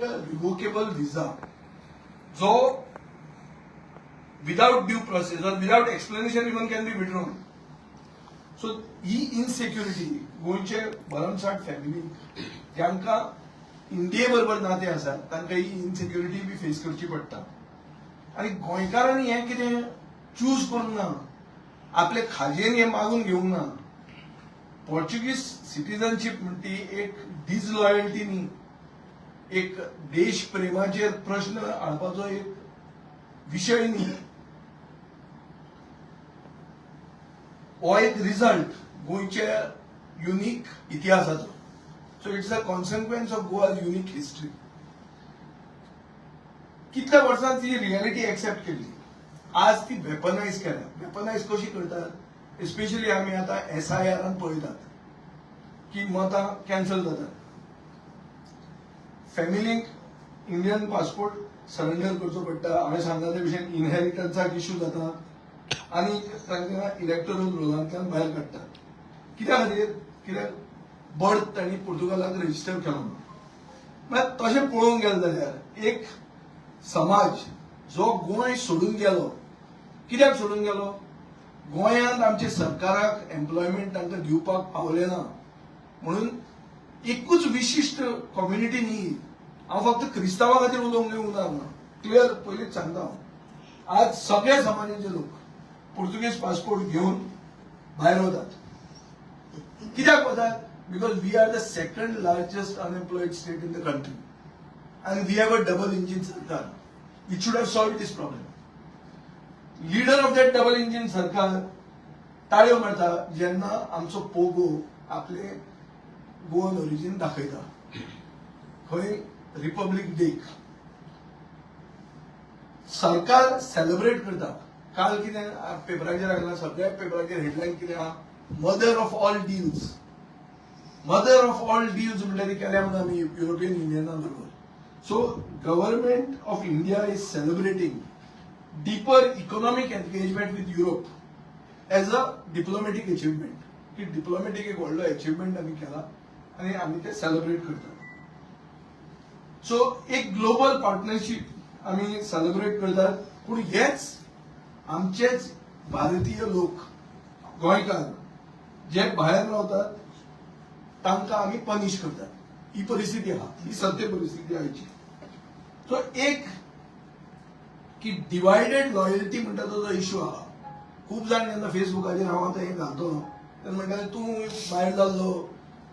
एक revocable visa जो without due process और without explanation even can be withdrawn. So ही इनसेक्युरिटी गोंयचे भरमसाट फॅमिली ज्यांका इंडिये बरोबर नाते आसा तांकां ही इनसेक्युरिटी बी फेस करची पडटा. आणि गोंयकारांनी हें कितें चूज करूंक ना, आपले खाजेन हें मागून घेवंक ना. पोर्चुगीज सिटीजनशीप म्हणटी एक डिसलॉयल्टी न्ही, एक देश प्रेमाचेर प्रश्न हाडपाचो एक विषय न्ही. हो एक रिझल्ट गोंयच्या युनिक इतिहासाचो. So it's a consequence of Goa's unique history. कितल्या वर्सांत ती रियालिटी एक्सेप्ट केली, आज ती वेपनायज केल्या. वेपनायज कशी करतात, एस्पेशली आमी आता SIR पळयतात की मतां कॅन्सल जातात. फॅमिलीक इंडियन पासपोर्ट सरेंडर करचो पडटा. हांवें सांगला ते भशेन इनहेरिटन्साक इश्यू जाता आनी तांकां इलेक्टोरल रोलांतल्यान भायर काडटात. कित्या खातीर, कित्याक बर्थ तांणी पुर्तुगालाक रजिस्टर केलो म्हणून. म्हळ्यार तशें पळोवंक गेलें जाल्यार एक समाज जो गोंय सोडून गेलो, कित्याक सोडून गेलो, गोंयांत आमच्या सरकाराक एम्प्लॉयमेंट तांकां दिवपाक पावलें ना म्हणून. एकूच विशिश्ट कम्युनिटी न्ही, हांव फक्त क्रिस्तांवां खातीर उलोवंक येवंक ना, क्लियर पयलींच सांगता हांव. आज सगळे समाजाचे लोक पुर्तुगीज पासपोर्ट घेवन भायर वतात. कित्याक वतात, because we are the second largest unemployed state in the country and we have a double engine sarkar which should have solved this problem. Leader of that double engine sarkar ताळ्यो मारता जेन्ना आमचो Pogo आपले Goan origin दाखयता. खंय republic deck सरकार celebrate करता. काल कितें पेपराचेर आयलां, सगळ्या पेपराचेर हेडलायन कितें आहा, mother of all deals. Mother of all deals म्हणटा ती केल्या म्हणून आमी युरोपियन युनियना बरोबर. So, government of India is celebrating deeper economic engagement with Europe as a diplomatic achievement. की diplomatic एक व्हडलो achievement आमी केला आणि आमी ते सेलिब्रेट करतात. सो एक ग्लोबल पार्टनरशिप आमी सेलिब्रेट करतात. पूण हेच आमचेच भारतीय लोक, गोंयकार जे भायर रावतात तांकां आमी पनिश करतात. ही परिस्थिती आहा, ही सत्य परिस्थिती आयची. सो एक की डिवायडेड लॉयल्टी म्हणटा तो जो इश्यू आहा, खूब जाण जेन्ना फेसबुकाचेर हांव आतां हें घालतलो तेन्ना म्हणटाले तूं भायर जाल्लो,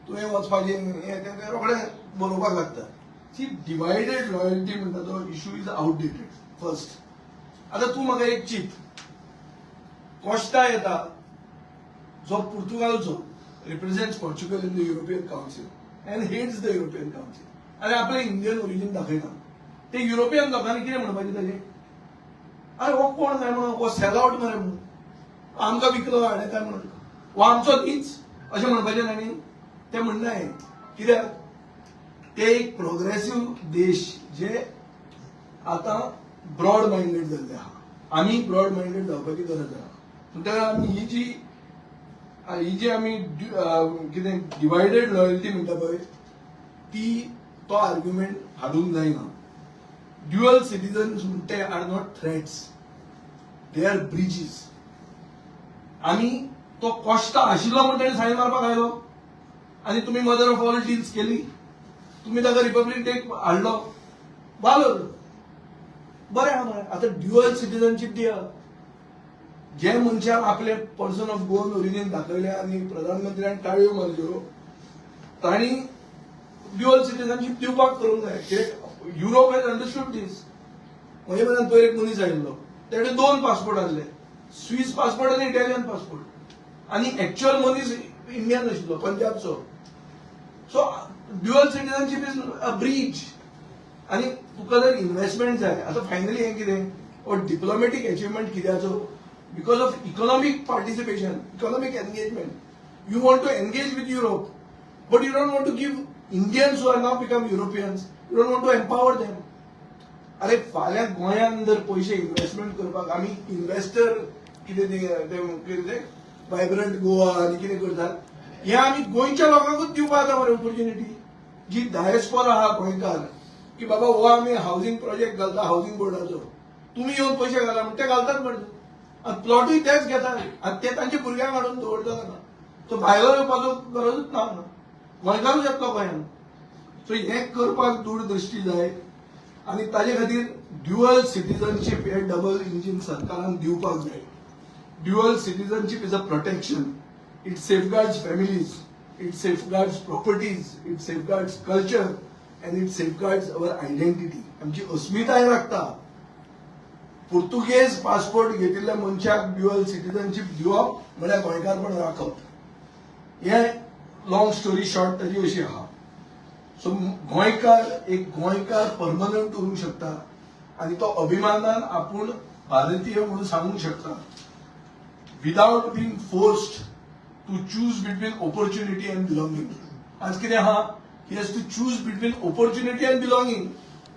तुवें वचपाचें, हें तें रोखडें बरोवपाक लागता. सी डिवायडेड लॉयल्टी म्हणटा तो इश्यू इज आउटडेटेड. फर्स्ट, आतां तूं म्हाका एक चिंत, कॉस्टा येता जो पुर्तुगालचो represents Portugal in the European Council and hates the European Council. आणि आपले इंडियन ओरिजिन दाखयता. ते युरोपियन लोकांनी कितें म्हणपाचें ताजें, अरे हो कोण काय म्हणून, हो सेल आउट मरे म्हणून, आमकां विकलो हाणें काय म्हणून, हो आमचो न्हीच अशें म्हणपाचें तांणी. तें म्हणनाय कित्याक ते एक प्रोग्रेसिव्ह देश जे आतां ब्रॉड माइंडेड जाल्ले आहा. आमी ब्रॉड माइंडेड जावपाची गरज आहा. म्हणटकीर आमी ही जी आमी कितें डिवायडेड लॉयल्टी म्हणटा पळय ती, तो आर्ग्युमेंट हाडूंक जायना. ड्युअल सिटीजन्स म्हणटे are not threats, they are bridges. आमी तो कॉस्टा आशिल्लो म्हणून ताणें सायन मारपाक आयलो आनी तुमी मदर ऑफ ऑल डील्स केली, तुमी ताका रिपब्लीक डेक हाडलो, बालोर बरें आहा मरे. आतां ड्युअल सिटीजनशीप दिया. जे मनशाक आपले पर्सन ऑफ गोवन ओरिजिन दाखयले आनी प्रधानमंत्र्यान ताळयो मारल्यो, तांणी ड्युअल सिटीजनशीप दिवपाक करूंक जाय. कित्याक युरोप हॅज अंडरस्टूड दीस. म्हजे मनान पयर एक मनीस आयिल्लो, ताणें 2 पासपोर्ट आसले, स्विस पासपोर्ट आनी इटालियन पासपोर्ट, आनी एक्च्युअल मनीस इंडियन आशिल्लो, पंजाबचो. So dual citizenship is a breach. आनी तुका जर इन्व्हेस्टमेंट जाय, आतां फायनली हें कितें, हो diplomatic achievement कित्याचो, because of economic participation, economic engagement. You want to engage with Europe, but you don't want to give Indians who are now become Europeans, you don't want to empower them. अरे फाल्यां गोंयांत जर पयशे investment करपाक आमी investor कितें vibrant Goa आनी कितें करतात, हें आमी गोंयच्या लोकांकूच दिवपाक जाता मरे ऑपॉर्च्युनिटी. जी डायस्पोरा आहा गोंयकार की बाबा हो आम्ही हाऊसिंग प्रोजेक्ट घालता हाऊसिंग बोर्डाचो, तुम्ही येऊन पैसे घाला म्हणून ते घालतात म्हणून आणि प्लॉटूय तेच घेतात आणि ते तांच्या भुरग्यांक हाडून दवरतात हांगा. तो भायलो येवपाचो गरजूच ना हांगा, गोंयकारूच येतलो गोंयांत. सो हे करपाक दूरदृष्टी जाय आणि ताजे खातीर ड्युअल सिटीजनशीप हे डबल इंजिन सरकारान दिवपाक जाय. Dual citizenship is a protection. It safeguards families, it safeguards properties, it safeguards culture and it safeguards our identity. आमची अस्मिताय राखता. पुर्तुगेज पासपोर्ट घेतिल्ल्या मनशाक ड्युअल सिटीजनशीप दिवप म्हळ्यार गोंयकारपण राखप. हे लॉंग स्टोरी शॉर्ट ताजी अशी आहा. सो एक गोंयकार परमनंट उरूंक शकता आणि तो अभिमानान आपूण भारतीय म्हणून सांगूंक शकता without being forced to choose between opportunity and belonging. आज कितें आहा, he has to choose between opportunity and belonging.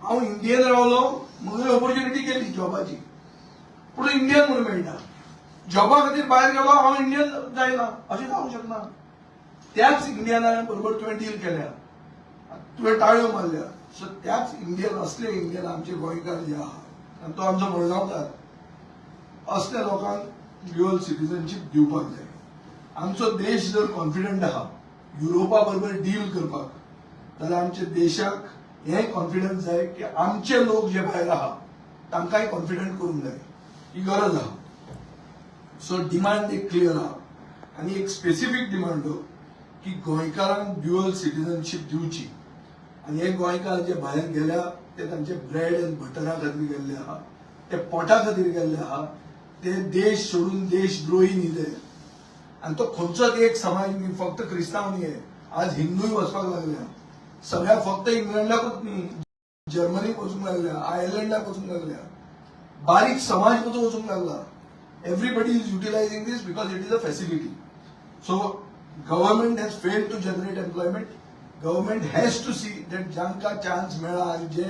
हांव इंडियन रावलो, म्हजो ऑपॉर्च्युनिटी केली जॉबाची, पूण इंडियन म्हणून मेळटा. जॉबा खातीर भायर गेलो हांव इंडियन जायना अशें जावंक शकना. त्याच इंडियना बरोबर तुवें डील केल्या, तुवें ताळयो मारल्या. सो त्याच इंडियन असले इंडियन आमचे गोंयकार जे आहा आनी तो आमचो मडगांवकार, असल्या लोकांक ड्युअल सिटीजनशीप दिवपाक जाय. आमचो देश जर कॉन्फिडंट आहा युरोपा बरोबर डील करपाक, जाल्यार आमच्या देशाक हे कॉन्फिडन्स जाय की आमचे लोक जे भायर आहा तांकांय कॉन्फिडंट करूंक जाय. ही गरज आहा. सो डिमांड एक क्लियर आहा आनी एक स्पेसिफीक डिमांड की गोंयकारांक ड्युअल सिटीजनशीप दिवची. आणि हे गोंयकार जे भायर गेल्या ते तांचे ब्रेड अँड बटरा खातीर गेल्ले आहा, ते पोटा खातीर गेल्ले आहा, ते देश सोडून देशद्रोही न्ही ते. आणि तो खंयचोच एक समाज न्ही, फक्त क्रिस्तांव न्ही. आज हिंदूय वचपाक लागल्या. सगळ्या फक्त इंग्लंडाकूच न्ही, जर्मनीक वचूंक लागल्या, आयर्लंडाक वचूंक लागल्या, बारीक समाज कसो वचूंक लागला. Everybody is utilising this because it is a facility. So government has failed to generate employment. Government has to see that जांकां चान्स मेळ्ळा आनी जे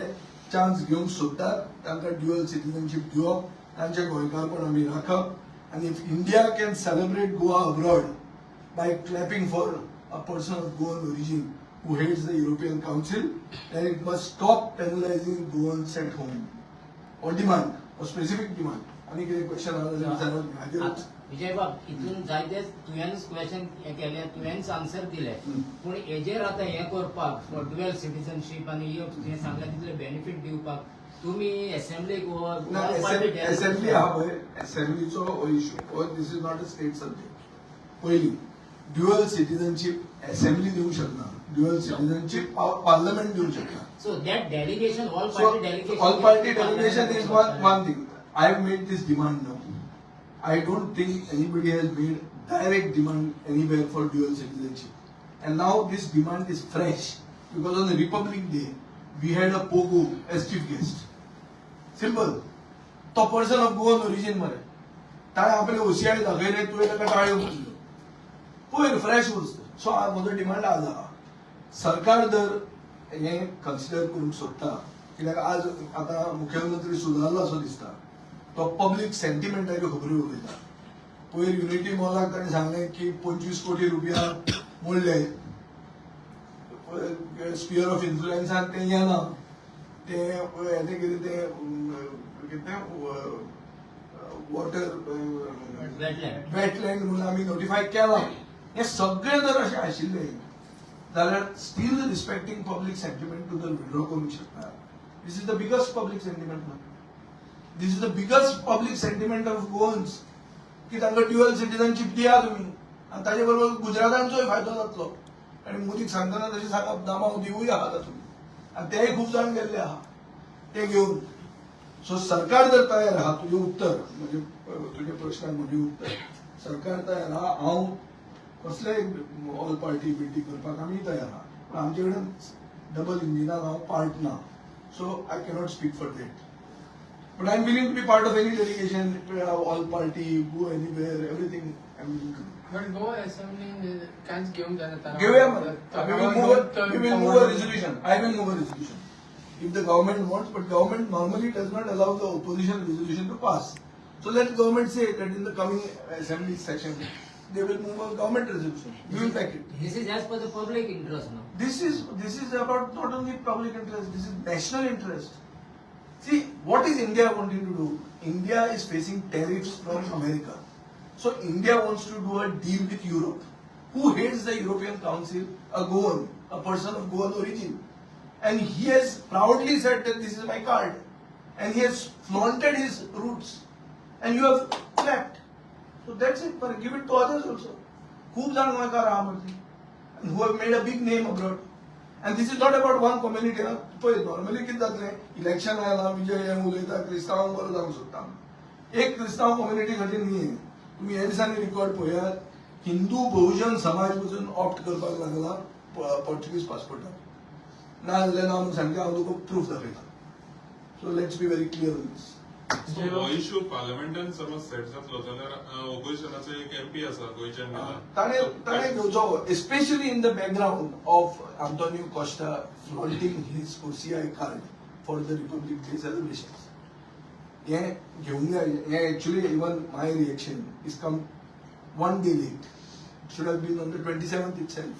चान्स घेवंक सोदतात तांकां ड्युअल सिटीजनशीप दिवप, तांचे गोंयकारपण आमी राखप. And if India can celebrate Goa abroad by clapping for a person of Goan origin who hates the European Council, then it must stop penalizing Goans at home. Or demand, or specific demand. आणि कितें question आहा विजय बाब, इथून जायते तुवेंच question केले, तुवेंच answer दिले, पूण हेजेर आतां हें करपाक ड्युअल सिटीजनशीप आनी तुवें सांगलें तितले बेनिफीट दिवपाक तुम्ही असेंब्लीक असेंब्ली आहा पळय, असेंब्लीचो हो issue, this is not a state subject. पयली ड्युअल सिटीजनशीप असेंब्ली दिवंक शकना, ड्युअल सिटीजनशीप पार्लमेंट दिवंक शकना. So that delegation all party delegation is one thing. I have made this demand now. I don't think anybody has made direct demand anywhere for dual citizenship. And now this demand is fresh because on the Republic Day we had a Pogo as chief guest. Simple. तो person of Goan origin मरे. ताणे आपले OCI दाखयले, तुवें ताका टाळयो मारल्यो. पयर fresh वस्त. So म्हजो demand आज आहा. सरकार जर हे कन्सिडर करूंक सोदता, कित्याक आज आतां मुख्यमंत्री सुदारला असो दिसता, तो पब्लीक सेंटिमेंटाच्यो खबरी उलयता. पयर युनिटी मॉलाक ताणें सांगलें की 25 कोटी रुपया मोडले. स्पियर ऑफ इन्फ्लुएन्सान तें येना, तें कितें वॉटर वेटलँड म्हणून आमी नोटिफाय केला. हे सगळें जर अशें आशिल्लें जाल्यार still respecting public sentiment to जर विड्रॉ करूंक शकता. This is the biggest public sentiment ना. This is the biggest public sentiment of Goans की तांकां ड्युअल सिटीजनशीप दिया तुमी आनी ताजे बरोबर गुजरातांचोय फायदो जातलो. आनी मोदीक सांगतना तशें सांगप दामाव दिवूय आहा तातूंत, आनी तेय खूब जाण गेल्ले आहा ते घेवन. सो सरकार जर तयार आहा, तुजें उत्तर म्हणजे तुज्या प्रश्नाक म्हजें उत्तर, सरकार तयार आहा. हांव कसलेय ऑल पार्टी बिटी करपाक आमी तयार आहा, पूण आमचे कडेन डबल इंजिनान हांव पार्ट ना. So I cannot speak for that. But I'm willing to be part of any delegation, all party, go anywhere, everything. I'm willing to. But Goa Assembly can't give them that. We will move a resolution. I will move a resolution. If the government wants, but government normally does not allow the opposition resolution to pass. So let government say that in the coming assembly session, they will move a government resolution. We will back it. This is as per the public interest now. This is about not only public interest, this is national interest. See, what is India wanting to do? India is facing tariffs from America. So India wants to do a deal with Europe. Who hates the European Council? A Goan, a person of Goan origin. And he has proudly said that this is my card. And he has flaunted his roots. And you have clapped. So that's it, but give it to others also. खूप जाण गोंयकार आहा मरे. And who have made a big name abroad. And this is not about one community. ना पळय normally कितें जातलें election आयलां विजय हे उलयता क्रिस्तांवांक बरो जावंक सोदता. एक क्रिस्तांव कम्युनिटी खातीर न्ही. तुम्ही ह्या दिसांनी रिकॉर्ड पळयात हिंदू बहुजन समाज वचून ऑप्ट करपाक लागला पोर्चुगीज पासपोर्टाक. ना जाल्यार ना म्हणून सांगता हांव तुका प्रूफ दाखयता. So let's be very clear on this. So, हो इश्यू पार्लमेंटान समज सेट जातलो जाल्यार ऑपोजिशनाचो एक एमपी आसा गोंयच्यान ताणें घेवचो especially in the background of Antonio Costa flaunting his OCI card for the Republic Day celebrations. हे घेवंक जाय. हे actually even my reaction is come one day late. It should have been on the 27th itself.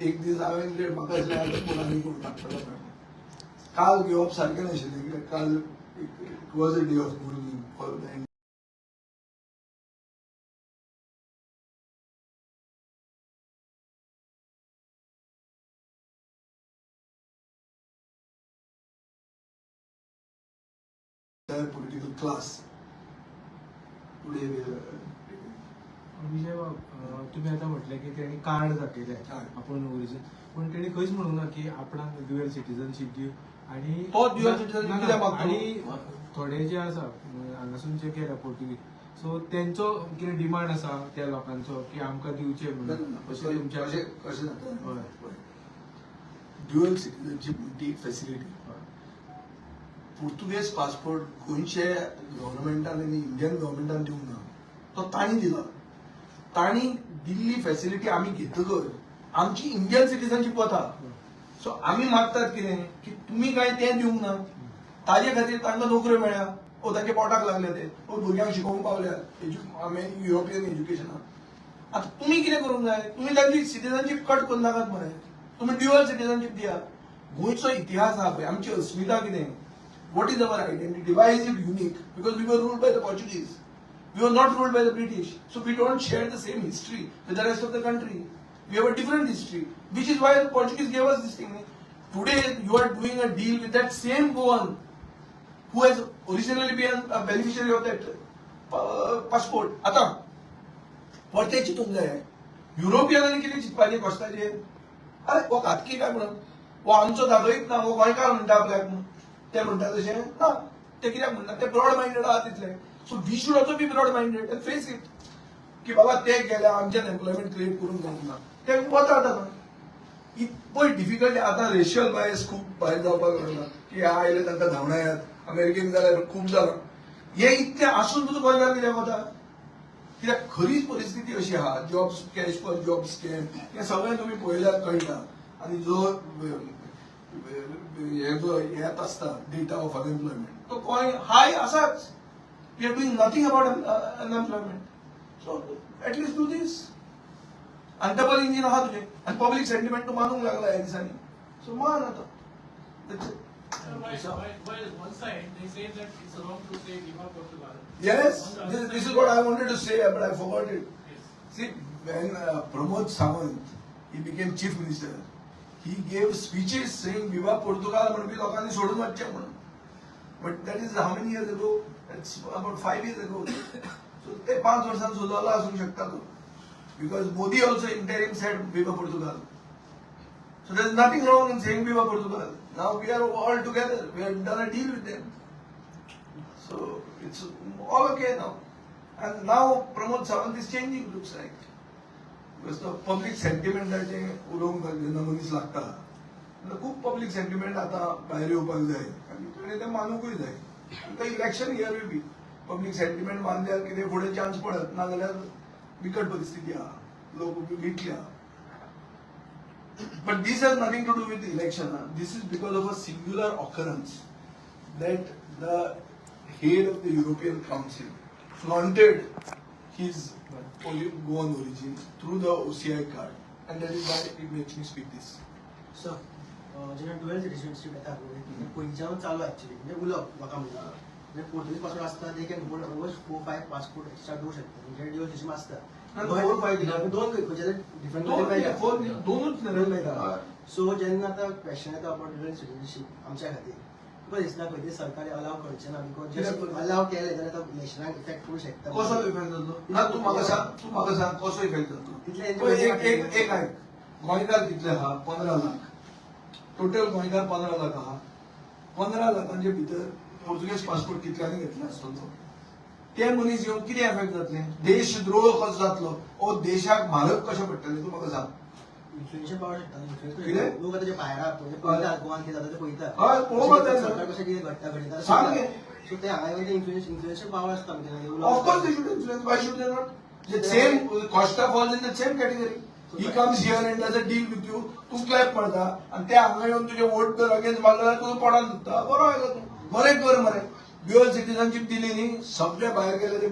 एक दीस हांवें late म्हाका दिसलें आतां कोण आनी कोण टाकतलो काय. काल घेवप सारकें नाशिल्लें कित्याक काल it was a day of mourning for the entire political class. Today we are विजय तुम्ही आता म्हटलं की त्यांनी कार्ड दाखयले आपण ओरिजिन पण त्यांनी खंयच म्हणूं ना की आपणाक ड्युअल सिटीजनशीप दिव आणि तो dual citizenship कित्याक मागता? आणि थोडे जे आसा हांगासून जे केला पोर्तुगीज सो तेंचो कितें डिमांड आसा त्या लोकांचो की आमकां दिवचे म्हणून अशें तुमच्या कशें जाता हय. ड्युअल सिटीजनशीप म्हणटी फॅसिलिटी. पोर्तुगेज पासपोर्ट गोंयचे गव्हर्नमेंटान आनी इंडियन गव्हर्नमेंटान दिवंक ना. तो ताणी दिला. ताणी दिल्ली फॅसिलिटी आमी घेतकर आमची इंडियन सिटीजनशीप वता. सो आमी मागतात कितें की तुमी काय तें दिवंक ना. ताजे खातीर तांकां नोकऱ्यो मेळ्ळ्या. ओ तांच्या पोटाक लागले ते. ओ भुरग्यांक शिकोवंक पावल्या युरोपियन एज्युकेशनाक. आतां तुमी कितें करूंक जाय? तुमी तांची सिटीजनशीप कट करून नाकात मरे. तुमी ड्युअल सिटीजनशीप दिया. गोंयचो इतिहास आहा पळय आमची अस्मिता कितें. What is our identity? Why is it unique? Because we were ruled by the Portuguese. We were not ruled by the British. So we don't share the same history with the rest of the country. We have a different history. Which is why the Portuguese gave us this thing. Today you are doing a deal with that same Goan who has originally been a beneficiary of that passport. आता परते चिंतूंक जाय. युरोपियनांनी कितें चिंतपाचें कॉस्टाचेर? अरे हो खातकी काय म्हणून हो आमचो दाखयत ना. हो गोंयकार म्हणटा आपल्याक म्हणून. ते म्हणटा तशें ना. ते कित्याक म्हणटा ते ब्रॉड माइंडेड आहा तितले. So we should also be broad minded and face it की बाबा ते गेल्या आमच्यान एम्प्लॉयमेंट क्रिएट करून जावंक ना. ते वतात आतां. पळय डिफिकल्टी आतां रेशियल बायस खूब भायर जावपाक लागला की आयले तांकां धांवडायात अमेरिकेन जाल्यार खूब जालां. हे इतलें आसून तुजो गोंयकार कित्याक वता? कित्याक खरीच परिस्थिती अशी आहा jobs cash for job scam हें सगळें तुमी पळयल्यार कळटा. आनी जो येत आसता डेटा ऑफ अनएम्प्लॉयमेंट तो गोंय हाय आसाच. We are doing nothing about unemployment. So at least do this. आनी डबल इंजीन आहा तुजें आनी पब्लीक सेंटिमेंट तूं मानूंक लागला ह्या दिसांनी. सो मान आतां. While one side they say that it's wrong to say Viva Portugal. Yes, this is what I wanted to say, but I forgot it. Yes. See, when Pramod Sawant, he became chief minister, he gave speeches saying Viva Portugal म्हणून लोकांनी सोडून वचचें म्हणून. But that is how many years ago? That's about 5 years ago. So ते 5 वर्षांत सुद्दां आसूंक शकता तो. Because Modi also interim said Viva Portugal. So there is nothing wrong in saying Viva Portugal. Now we are all together. We have done a deal with them. So it's all okay now. And now Pramod Sawant is changing, looks like. Because the public sentiment that उलोवंक जेन्ना मनीस लागता खूब public sentiment आतां भायर येवपाक जाय आनी ताणें तें मानूंकूय जाय. आतां election year will be public sentiment मानल्यार कितें फुडें चान्स पडत ना जाल्यार बिकट परिस्थिती आहा. लोक विटल्या. But this has nothing to do with the election. This is because of a singular occurrence that the head of the European Council flaunted his Goan origin through the OCI card. and that is why it makes me speak this. Sir जेन्ना dual citizenship येता पयलींच्यान चालू actually म्हणजे उलोवप म्हाका म्हणटा म्हणजे पोर्तुगीज passport आसता they can hold over 4-5 passport extra घेवंक शकता म्हणजे ड्युअल सिटीजन आसता आणि 4-5 दिला. दोन म्हणजे डिफरंट दोनच लेवल मेळटा. मेळटा सो जेन्ना आतां क्वेश्चन येता अबाउट ड्युअल सिटीजनशीप आमच्या खातीर तुका दिसना खंय तरी सरकारी अलाव करचें ना बिकॉज जे अलाव केले जाल्यार आतां इलेक्शनाक इफेक्ट पडूंक शकता कसो इफेक्ट जातलो ना तू म्हाका सांग कसो इफेक्ट जातलो तितले पळय, एक आयक गोंयकार कितले आहा 15 लाख टोटल गोंयकार 15 लाख आहा 15 लाखांचे भितर पोर्तुगीज पासपोर्ट कितल्यांनी घेतले आसतलो ते मनीस येवन कितें इफेक्ट जातले देशद्रोह कसो जातलो ओ देशाक म्हारग कशें पडटलें तूं म्हाका सांग इन्फ्लुएन्शियल पावर शकता कितें? लोक आतां जे भायर म्हणजे पळयतात गोवान कितें जाता ते पळयतात हय, पळोवपाक जाय. सरकार कशें कितें घडटा घडयता सांग गे. सो ते हांगा येवन ते इन्फ्लुएन्शियल पावर आसता म्हणजे Of course they should influence. Why should they not? The same Costa falls in the same category. He comes here and does a deal with you. तू क्लॅप पडता आणि ते हांगा येऊन तुझे वोट कर अगेन्स्ट मारला तुझं पोटान दुखता बरो आहे का तू बरें कर मरे ड्युअल सिटीजनशीप दिली न्ही सगळे भायर गेले ते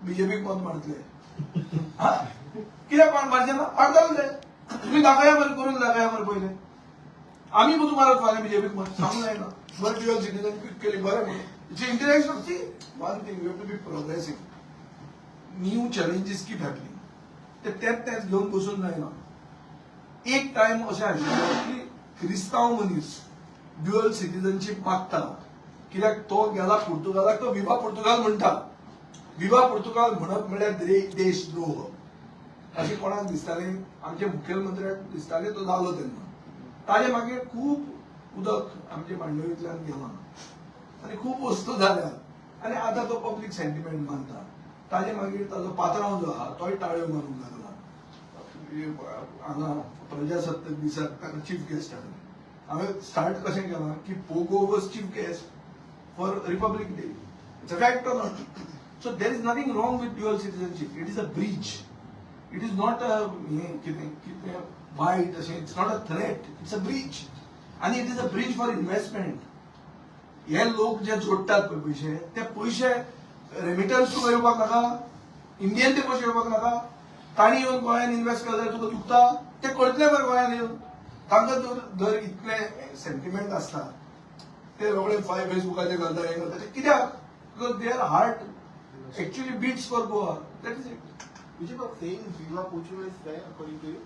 बीजेपीक मत मारतले हा कित्याक कोण मारचे ना मारताले तुम्ही दाखया मरे करून दाखया मरे पहिले आम्ही पण तुम्हाला फाल्यां बीजेपीक मत सांगू जायना बरं ड्युअल सिटीजनशीप केली बरें म्हणून it's international see one thing you have to be progressive new challenges keep happening तेच घेऊन बसून जायना एक टाइम अशें आशिल्लो की क्रिस्तांव मनीस ड्युअल सिटीजनशीप मागता कित्याक तो गेला पुर्तुगालाक तो विवा पुर्तुगाल म्हणटा विवा पुर्तुगाल म्हणप म्हळ्यार देशद्रोह अशें कोणाक दिसतालें आमचे मुखेलमंत्र्याक दिसतालें तो जालो तेन्ना ताजे मागीर खूब उदक आमचे मांडवींतल्यान गेलां आनी खूब वस्तू जाल्या आनी आतां तो पब्लीक सेंटिमेंट मानता ताजे मागीर ताजो पात्रांव जो आहा तोय ताळ्यो मारूंक लागला हांगा प्रजासत्ताक दिसाक ताका चीफ गेस्ट हाडले हांवें स्टार्ट कशें केलां की पोगो was chief guest for Republic Day it's a fact or not so there is nothing wrong with dual citizenship it is a breach it is not a कितें वायट अशें it's not a threat it's a breach आनी it is a breach for investment हे लोक जे जोडटात पळय ते पयशे रेमिटन्स तुका येवपाक नाका इंडियन ते पयशे येवपाक नाका ताणी येवन गोंयांत इन्व्हेस्ट केले जाल्यार तुका चुकता ते करतले बरें गोंयांत येवन तांकां जर इतले सेंटिमेंट आसता ते रोखडे फेसबुकाचेर घालता हे घालता ते कित्याक because their heart actually beats for Goa that is it Which is saying Viva Portugal is fair according to you?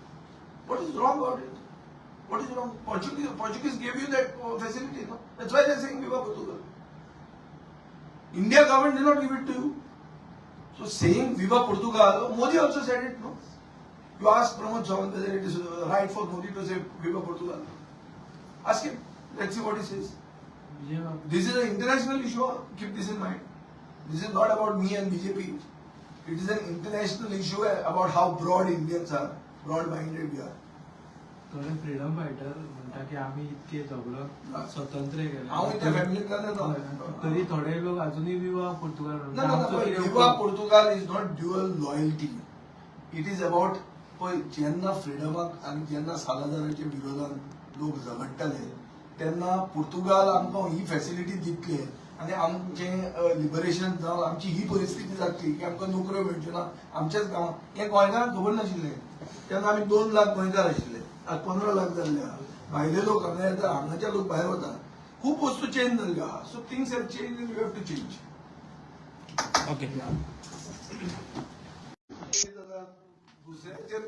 What is wrong about it? What is wrong? Portuguese gave you that facility, no? That's why they're saying Viva Portugal. India government did not give it to you. So saying Viva Portugal, Modi also said it, no? You ask Pramod Sawant whether it is right for Modi to say Viva Portugal. Ask him. Let's see what he says. This is an international issue. Keep this in mind. This is not about me and BJP. It is an international issue about how broad Indians are, broad-minded we are. थोडे freedom fighter म्हणटा की आम्ही इतके झगडो स्वतंत्र हांव त्या फॅमिलींत जाता तरी थोडे लोक अजूनही विवा Portugal No, no, no. Viva Portugal is not dual loyalty. It is about पळय जेन्ना फ्रिडमाक आनी जेन्ना सालाजाराच्या विरोधान लोक झगडटाले तेन्ना पुर्तुगाल आमकां ही फॅसिलिटी दितले आनी आमचें लिबरेशन जावन आमची ही परिस्थिती जातली की आमकां नोकऱ्यो मेळच्यो ना आमच्याच गांवांत हें गोंयकारांक खबर नाशिल्लें तेन्ना आमी 2 लाख गोंयकार आशिल्ले आज 15 लाख जाल्ले आहा भायले लोक हांगा येता हांगाचे लोक भायर वता खूब वस्तू चेंज जाल्ल्यो आहा so things have change and you have to change okay दुसऱ्याचेर